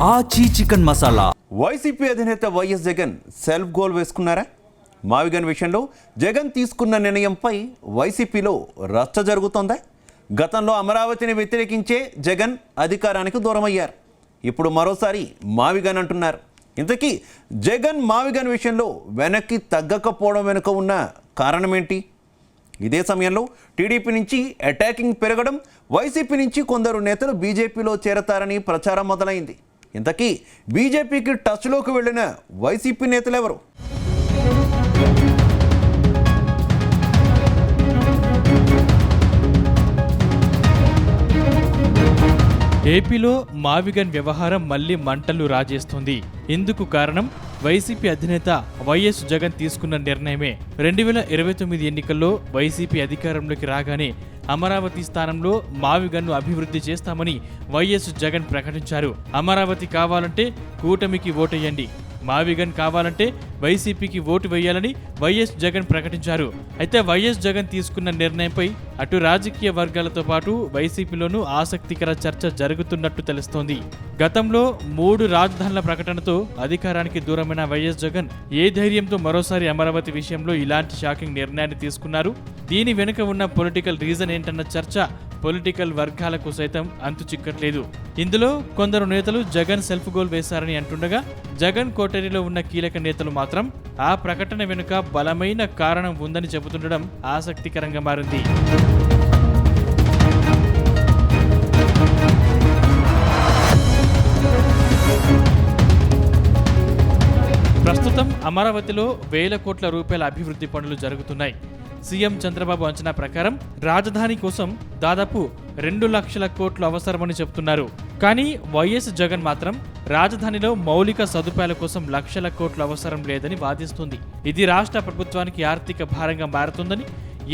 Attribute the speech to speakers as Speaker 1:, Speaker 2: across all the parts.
Speaker 1: ఆచి chicken masala.
Speaker 2: YCP అధినేత YS Jagan self goal వేసుకున్నారా? మావిగన్ విషయంలో జగన్ తీసుకున్న నిర్ణయంపై వైసీపీలో రచ్చ జరుగుతోందా? గతంలో అమరావతిని వ్యతిరేకించే జగన్ అధికారానికి దూరమయ్యారు. ఇప్పుడు మరోసారి మావిగన్ అంటున్నారు. ఇంతకీ జగన్ మావిగన్ విషయంలో వెనక్కి తగ్గకపోవడం వెనుక ఉన్న కారణం ఏంటి? ఇదే సమయంలో టీడీపీ నుంచి అటాకింగ్ పెరగడం, వైసీపీ నుంచి కొందరు నేతలు బీజేపీలో చేరతారని ప్రచారం మొదలైంది. ఇంతకీ బీజేపీకి టచ్లోకి వెళ్ళిన వైసీపీ నేతలు ఎవరు?
Speaker 3: ఏపీలో మావిగన్ వ్యవహారం మళ్లీ మంటలు రాజేస్తుంది. ఇందుకు కారణం వైసీపీ అధినేత వైఎస్ జగన్ తీసుకున్న నిర్ణయమే. 2029 ఎన్నికల్లో వైసీపీ అధికారంలోకి రాగానే అమరావతి స్థానంలో మావిగన్ను అభివృద్ధి చేస్తామని వైఎస్ జగన్ ప్రకటించారు. అమరావతి కావాలంటే కూటమికి ఓటేయండి, మావిగన్ కావాలంటే వైసీపీకి ఓటు వేయాలని వైఎస్ జగన్ ప్రకటించారు. అయితే వైఎస్ జగన్ తీసుకున్న నిర్ణయంపై అటు రాజకీయ వర్గాలతో పాటు వైసీపీలోనూ ఆసక్తికర చర్చ జరుగుతున్నట్టు తెలుస్తోంది. గతంలో 3 రాజధానుల ప్రకటనతో అధికారానికి దూరమైన వైఎస్ జగన్ ఏ ధైర్యంతో మరోసారి అమరావతి విషయంలో ఇలాంటి షాకింగ్ నిర్ణయాన్ని తీసుకున్నారు? దీని వెనుక ఉన్న పొలిటికల్ రీజన్ ఏంటన్న చర్చ పొలిటికల్ వర్గాలకు సైతం అంతు చిక్కట్లేదు. ఇందులో కొందరు నేతలు జగన్ సెల్ఫ్ గోల్ వేశారని అంటుండగా, జగన్ కోటరీలో ఉన్న కీలక నేతలు మాత్రం ఆ ప్రకటన వెనుక బలమైన కారణం ఉందని చెబుతుండడం ఆసక్తికరంగా మారింది. ప్రస్తుతం అమరావతిలో వేల కోట్ల రూపాయల అభివృద్ధి పనులు జరుగుతున్నాయి. సీఎం చంద్రబాబు అంచనా ప్రకారం రాజధాని కోసం దాదాపు 2 లక్షల కోట్లు అవసరమని చెబుతున్నారు. కానీ వైఎస్ జగన్ మాత్రం రాజధానిలో మౌలిక సదుపాయాల కోసం లక్షల కోట్లు అవసరం లేదని వాదిస్తుంది. ఇది రాష్ట్ర ప్రభుత్వానికి ఆర్థిక భారంగా మారుతుందని,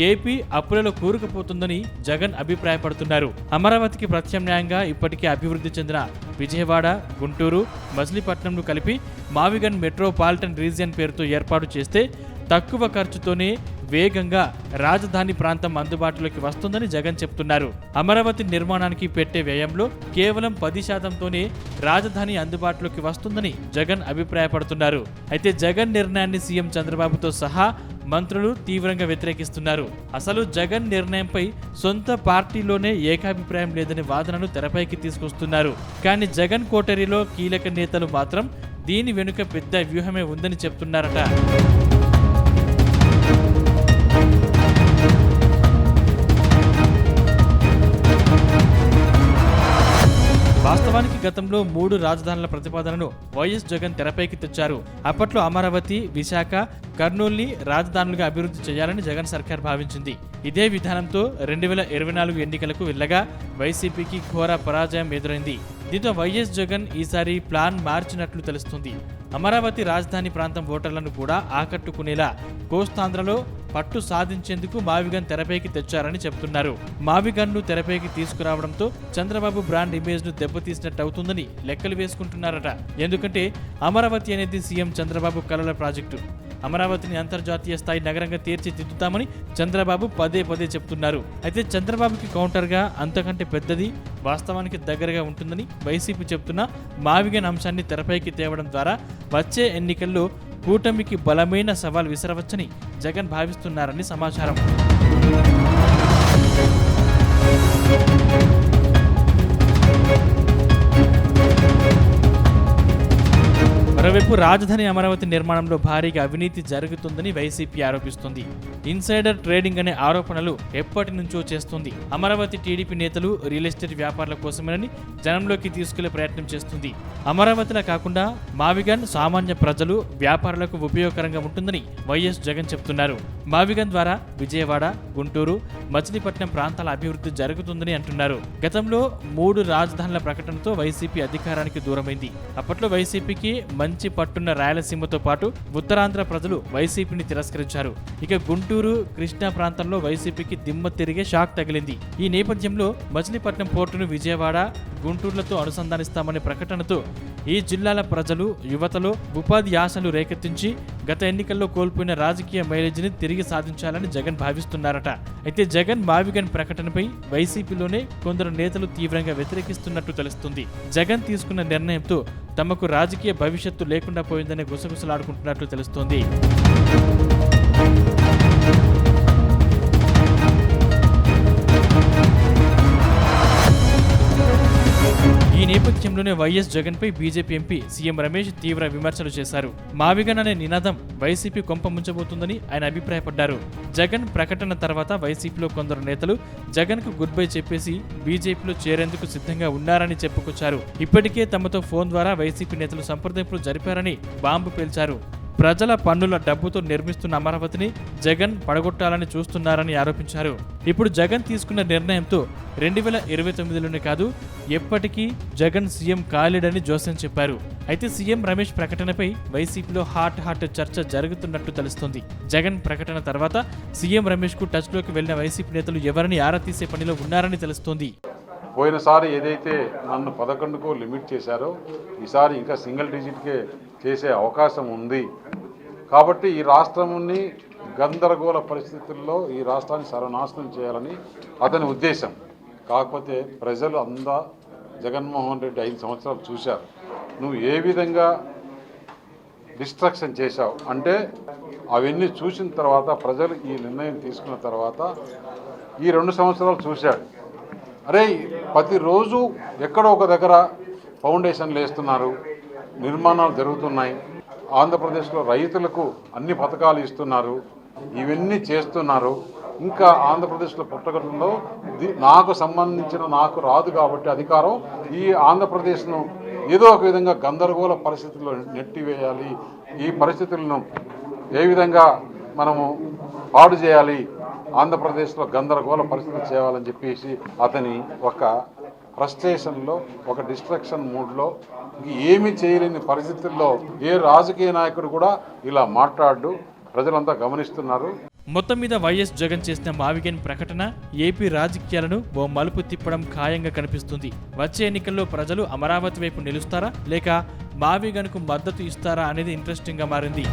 Speaker 3: ఏపీ అప్పులలో కూరుకుపోతుందని జగన్ అభిప్రాయపడుతున్నారు. అమరావతికి ప్రత్యామ్నాయంగా ఇప్పటికే అభివృద్ధి చెందిన విజయవాడ, గుంటూరు, మచిలీపట్నంను కలిపి మావిగన్ మెట్రోపాలిటన్ రీజియన్ పేరుతో ఏర్పాటు చేస్తే తక్కువ ఖర్చుతోనే వేగంగా రాజధాని ప్రాంతం అందుబాటులోకి వస్తుందని జగన్ చెప్తున్నారు. అమరావతి నిర్మాణానికి పెట్టే వ్యయంలో కేవలం 10%తోనే రాజధాని అందుబాటులోకి వస్తుందని జగన్ అభిప్రాయపడుతున్నారు. అయితే జగన్ నిర్ణయాన్ని సీఎం చంద్రబాబుతో సహా మంత్రులు తీవ్రంగా వ్యతిరేకిస్తున్నారు. అసలు జగన్ నిర్ణయంపై సొంత పార్టీలోనే ఏకాభిప్రాయం లేదనే వాదనను తెరపైకి తీసుకొస్తున్నారు. కానీ జగన్ కోటరీలో కీలక నేతలు మాత్రం దీని వెనుక పెద్ద వ్యూహమే ఉందని చెప్తున్నారట. వాస్తవానికి గతంలో 3 రాజధానుల ప్రతిపాదనను వైఎస్ జగన్ తెరపైకి తెచ్చారు. అప్పట్లో అమరావతి, విశాఖ, కర్నూలుని రాజధానులుగా అభివృద్ధి చేయాలని జగన్ సర్కార్ భావించింది. ఇదే విధానంతో 2024 ఎన్నికలకు వెళ్ళగా వైసీపీకి ఘోర పరాజయం ఎదురైంది. దీంతో వైఎస్ జగన్ ఈసారి ప్లాన్ మార్చినట్లు తెలుస్తుంది. అమరావతి రాజధాని ప్రాంతం ఓటర్లను కూడా ఆకట్టుకునేలా కోస్తాంధ్రలో పట్టు సాధించేందుకు మావిగన్ తెరపైకి తెచ్చారని చెబుతున్నారు. మావిగన్ను తెరపైకి తీసుకురావడంతో చంద్రబాబు బ్రాండ్ ఇమేజ్ ను దెబ్బతీసినట్టు అవుతుందని లెక్కలు వేసుకుంటున్నారట. ఎందుకంటే అమరావతి అనేది సీఎం చంద్రబాబు కలల ప్రాజెక్టు. అమరావతిని అంతర్జాతీయ స్థాయి నగరంగా తీర్చిదిద్దుతామని చంద్రబాబు పదే చెప్తున్నారు. అయితే చంద్రబాబుకి కౌంటర్గా అంతకంటే పెద్దది, వాస్తవానికి దగ్గరగా ఉంటుందని వైసీపీ చెబుతున్న మావిగన్ అంశాన్ని తెరపైకి తేవడం ద్వారా వచ్చే ఎన్నికల్లో కూటమికి బలమైన సవాల్ విసరవచ్చని జగన్ భావిస్తున్నారని సమాచారం. మరోవైపు రాజధాని అమరావతి నిర్మాణంలో భారీగా అవినీతి జరుగుతుందని వైసీపీ ఆరోపిస్తుంది. ఇన్సైడర్ ట్రేడింగ్ అనే ఆరోపణలు ఎప్పటి నుంచో చేస్తుంది. అమరావతి టీడీపీ నేతలు రియల్ ఎస్టేట్ వ్యాపారుల కోసమేనని జనంలోకి తీసుకెళ్లే ప్రయత్నం చేస్తుంది. అమరావతిలా కాకుండా మావిగన్ సామాన్య ప్రజలు, వ్యాపారులకు ఉపయోగకరంగా ఉంటుందని వైఎస్ జగన్ చెబుతున్నారు. మావిగన్ ద్వారా విజయవాడ, గుంటూరు, మచిలీపట్నం ప్రాంతాల అభివృద్ధి జరుగుతుందని అంటున్నారు. గతంలో 3 రాజధానుల ప్రకటనతో వైసీపీ అధికారానికి దూరమైంది. అప్పట్లో వైసీపీకి మంచి పట్టున్న రాయలసీమతో పాటు ఉత్తరాంధ్ర ప్రజలు వైసీపీని తిరస్కరించారు. ఇక గుంటూరు, కృష్ణా ప్రాంతంలో వైసీపీకి దిమ్మ తిరిగే షాక్ తగిలింది. ఈ నేపథ్యంలో మచిలీపట్నం పోర్టును విజయవాడ, గుంటూరులతో అనుసంధానిస్తామనే ప్రకటనతో ఈ జిల్లాల ప్రజలు యువతలో ఉపాధి ఆశలు రేకెత్తించి గత ఎన్నికల్లో కోల్పోయిన రాజకీయ మైలేజీని తిరిగి సాధించాలని జగన్ భావిస్తున్నారట. అయితే జగన్ మావిగన్ ప్రకటనపై వైసీపీలోనే కొందరు నేతలు తీవ్రంగా వ్యతిరేకిస్తున్నట్టు తెలుస్తుంది. జగన్ తీసుకున్న నిర్ణయంతో తమకు రాజకీయ భవిష్యత్తు లేకుండా పోయిందనే గుసగుసలాడుకుంటున్నట్లు తెలుస్తోంది. ఈ నేపథ్యంలోనే వైఎస్ జగన్ పై బీజేపీ ఎంపీ సీఎం రమేష్ తీవ్ర విమర్శలు చేశారు. మావిగన్ అనే నినాదం వైసీపీ కొంప ముంచబోతుందని ఆయన అభిప్రాయపడ్డారు. జగన్ ప్రకటన తర్వాత వైసీపీలో కొందరు నేతలు జగన్ కు గుడ్ బై చెప్పేసి బీజేపీలో చేరేందుకు సిద్ధంగా ఉన్నారని చెప్పుకొచ్చారు. ఇప్పటికే తమతో ఫోన్ ద్వారా వైసీపీ నేతలు సంప్రదింపులు జరిపారని బాంబు పేల్చారు. ప్రజల పన్నుల డబ్బుతో నిర్మిస్తున్న అమరావతిని జగన్ పడగొట్టాలని చూస్తున్నారని ఆరోపించారు. ఇప్పుడు జగన్ తీసుకున్న నిర్ణయంతో 2029లోనే కాదు ఎప్పటికీ జగన్ సీఎం కాలేడని జోసెన్ చెప్పారు. అయితే సీఎం రమేష్ ప్రకటనపై వైసీపీలో హాట్ చర్చ జరుగుతున్నట్టు తెలుస్తోంది. జగన్ ప్రకటన తర్వాత సీఎం రమేష్ కు టచ్ లోకి వెళ్లిన వైసీపీ నేతలు ఎవరిని ఆరా తీసే పనిలో ఉన్నారని తెలుస్తోంది.
Speaker 4: పోయినసారి ఏదైతే నన్ను 11కు లిమిట్ చేశారో ఈసారి ఇంకా సింగిల్ డిజిట్కే చేసే అవకాశం ఉంది. కాబట్టి ఈ రాష్ట్రాన్ని గందరగోళ పరిస్థితుల్లో ఈ రాష్ట్రాన్ని సర్వనాశనం చేయాలని అతని ఉద్దేశం. కాకపోతే ప్రజలు అందా జగన్మోహన్ రెడ్డి 5 సంవత్సరాలు చూశారు. నువ్వు ఏ విధంగా డిస్ట్రక్షన్ చేశావు అంటే అవన్నీ చూసిన తర్వాత ప్రజలు ఈ నిర్ణయం తీసుకున్న తర్వాత ఈ 2 సంవత్సరాలు చూశాడు. అరే ప్రతిరోజు ఎక్కడో ఒక దగ్గర ఫౌండేషన్లు వేస్తున్నారు, నిర్మాణాలు జరుగుతున్నాయి, ఆంధ్రప్రదేశ్లో రైతులకు అన్ని పథకాలు ఇస్తున్నారు, ఇవన్నీ చేస్తున్నారు. ఇంకా ఆంధ్రప్రదేశ్లో పుట్టగడంలో నాకు సంబంధించిన నాకు రాదు కాబట్టి అధికారం ఈ ఆంధ్రప్రదేశ్ను ఏదో ఒక విధంగా గందరగోళ పరిస్థితుల్లో నెట్టివేయాలి, ఈ పరిస్థితులను ఏ విధంగా మనము పాడు చేయాలి, ఆంధ్రప్రదేశ్లో గందరగోళ పరిస్థితులు చేయాలని చెప్పేసి అతని ఒక ఫ్రస్ట్రేషన్లో ఒక డిస్ట్రక్షన్ మూడ్లో ఏమీ చేయలేని పరిస్థితుల్లో ఏ రాజకీయ నాయకుడు కూడా ఇలా మాట్లాడు ప్రజలంతా గమనిస్తున్నారు.
Speaker 3: మొత్తం మీద వైఎస్ జగన్ చేసిన మావిగన్ ప్రకటన ఏపీ రాజకీయాలను ఓ మలుపు తిప్పడం ఖాయంగా కనిపిస్తుంది. వచ్చే ఎన్నికల్లో ప్రజలు అమరావతి వైపు నిలుస్తారా లేక మావిగన్కు మద్దతు ఇస్తారా అనేది ఇంట్రెస్టింగ్ గా మారింది.